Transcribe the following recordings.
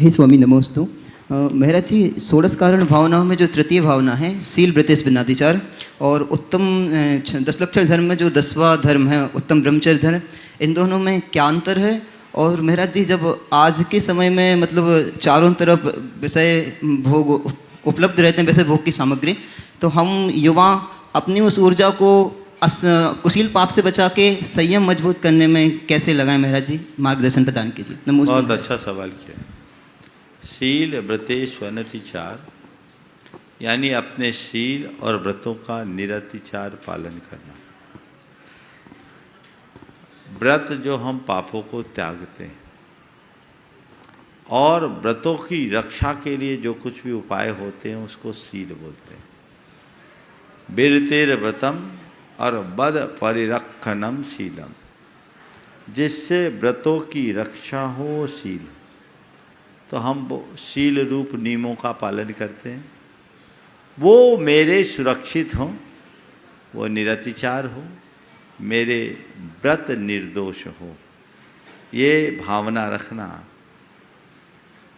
हे स्वामी नमोस्तु। महाराज जी, षोडश कारण भावनाओं में जो तृतीय भावना है शील व्रतेश बिनातिचार, और उत्तम 10 लक्षण धर्म में जो 10वां धर्म है उत्तम ब्रह्मचर्य धर्म, इन दोनों में क्या अंतर है? और महाराज जी, जब आज के समय में मतलब चारों तरफ विषय भोग उपलब्ध रहते हैं, वैसे भोग की सामग्री, तो हम युवा अपनी उस ऊर्जा को कुशील पाप से बचा के संयम मजबूत करने में कैसे लगाएं? महाराज जी मार्गदर्शन प्रदान कीजिए। नमस्कार। बहुत अच्छा सवाल किया। शील व्रतेश अनतिचार यानी अपने शील और व्रतों का निरतिचार पालन करना। व्रत जो हम पापों को त्यागते हैं और व्रतों की रक्षा के लिए जो कुछ भी उपाय होते हैं उसको शील बोलते हैं। विरतेर व्रतम और बद परिरक्षणम शीलम, जिससे व्रतों की रक्षा हो शील। तो हम शील रूप नियमों का पालन करते हैं, वो मेरे सुरक्षित हों, वो निरतिचार हो, मेरे व्रत निर्दोष हो, ये भावना रखना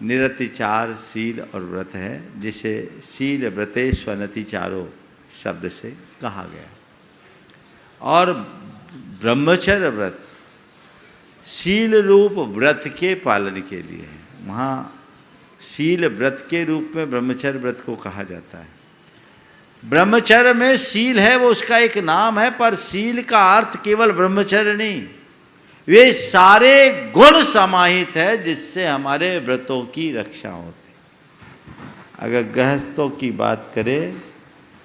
निरतिचार शील और व्रत है, जिसे शील व्रतेश अनतिचारो शब्द से कहा गया। और ब्रह्मचर्य व्रत शील रूप व्रत के पालन के लिए है। वहाँ शील व्रत के रूप में ब्रह्मचर्य व्रत को कहा जाता है। ब्रह्मचर्य में शील है, वो उसका एक नाम है, पर शील का अर्थ केवल ब्रह्मचर्य नहीं, वे सारे गुण समाहित है जिससे हमारे व्रतों की रक्षा होती है। अगर गृहस्थों की बात करें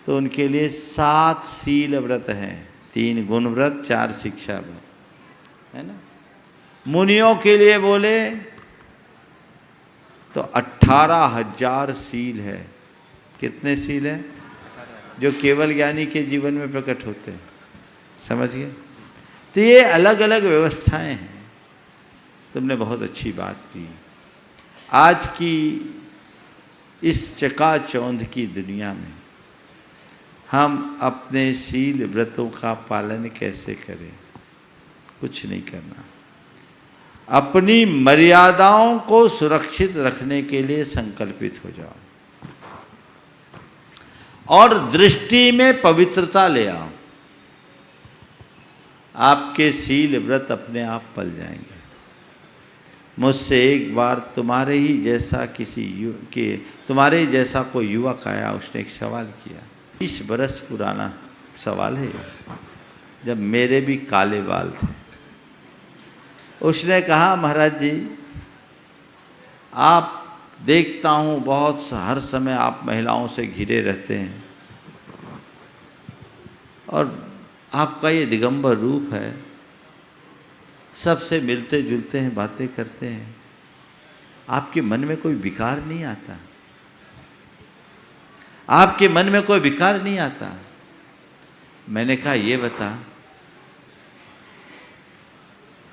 तो उनके लिए 7 शील व्रत हैं, 3 गुण व्रत, 4 शिक्षा व्रत, है ना। मुनियों के लिए बोले तो 18,000 शील है। कितने शील हैं? जो केवल ज्ञानी के जीवन में प्रकट होते हैं, समझ गए। तो ये अलग अलग व्यवस्थाएं हैं। तुमने बहुत अच्छी बात की। आज की इस चकाचौंध की दुनिया में हम अपने शील व्रतों का पालन कैसे करें? कुछ नहीं करना। अपनी मर्यादाओं को सुरक्षित रखने के लिए संकल्पित हो जाओ और दृष्टि में पवित्रता ले आओ। आपके शील व्रत अपने आप पल जाएंगे। मुझसे एक बार तुम्हारे ही जैसा कोई युवक आया, उसने एक सवाल किया। 20 बरस पुराना सवाल है, जब मेरे भी काले बाल थे। उसने कहा, महाराज जी, आप देखता हूँ बहुत हर समय आप महिलाओं से घिरे रहते हैं और आपका ये दिगंबर रूप है, सबसे मिलते जुलते हैं, बातें करते हैं, आपके मन में कोई विकार नहीं आता? आपके मन में कोई विकार नहीं आता? मैंने कहा, ये बता,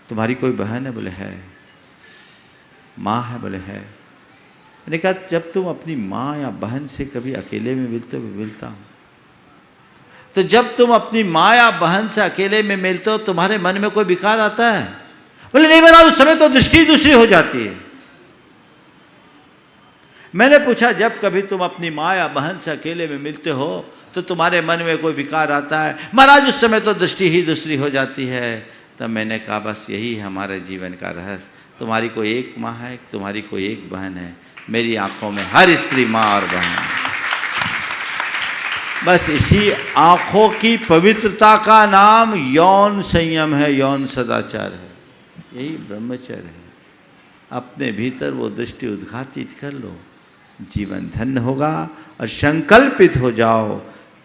तुम्हारी कोई बहन है? बोले है। माँ है? बोले है। मैंने कहा, जब तुम अपनी माँ या बहन से कभी अकेले में मिलते हो? मिलता हूँ। तो जब तुम अपनी माँ या बहन से अकेले में मिलते हो, तुम्हारे मन में कोई विकार आता है? बोले नहीं महाराज, उस समय तो दृष्टि दूसरी हो जाती है। मैंने पूछा, जब कभी तुम अपनी माँ या बहन से अकेले में मिलते हो तो तुम्हारे मन में कोई विकार आता है? महाराज, उस समय तो दृष्टि ही दूसरी हो जाती है। तब मैंने कहा, बस यही है हमारे जीवन का रहस्य। तुम्हारी कोई एक माँ है, तुम्हारी कोई एक बहन है, मेरी आंखों में हर स्त्री माँ और बहन है। बस इसी आंखों की पवित्रता का नाम यौन संयम है, यौन सदाचार है, यही ब्रह्मचर्य है। अपने भीतर वो दृष्टि उद्घाटित कर लो, जीवन धन्य होगा। और संकल्पित हो जाओ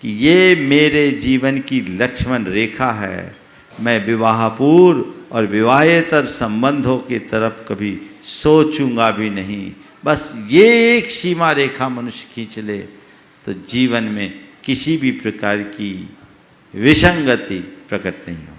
कि ये मेरे जीवन की लक्ष्मण रेखा है, मैं विवाह पूर्व और विवाहेतर संबंधों की तरफ कभी सोचूंगा भी नहीं। बस ये एक सीमा रेखा मनुष्य खींच ले तो जीवन में किसी भी प्रकार की विसंगति प्रकट नहीं हो।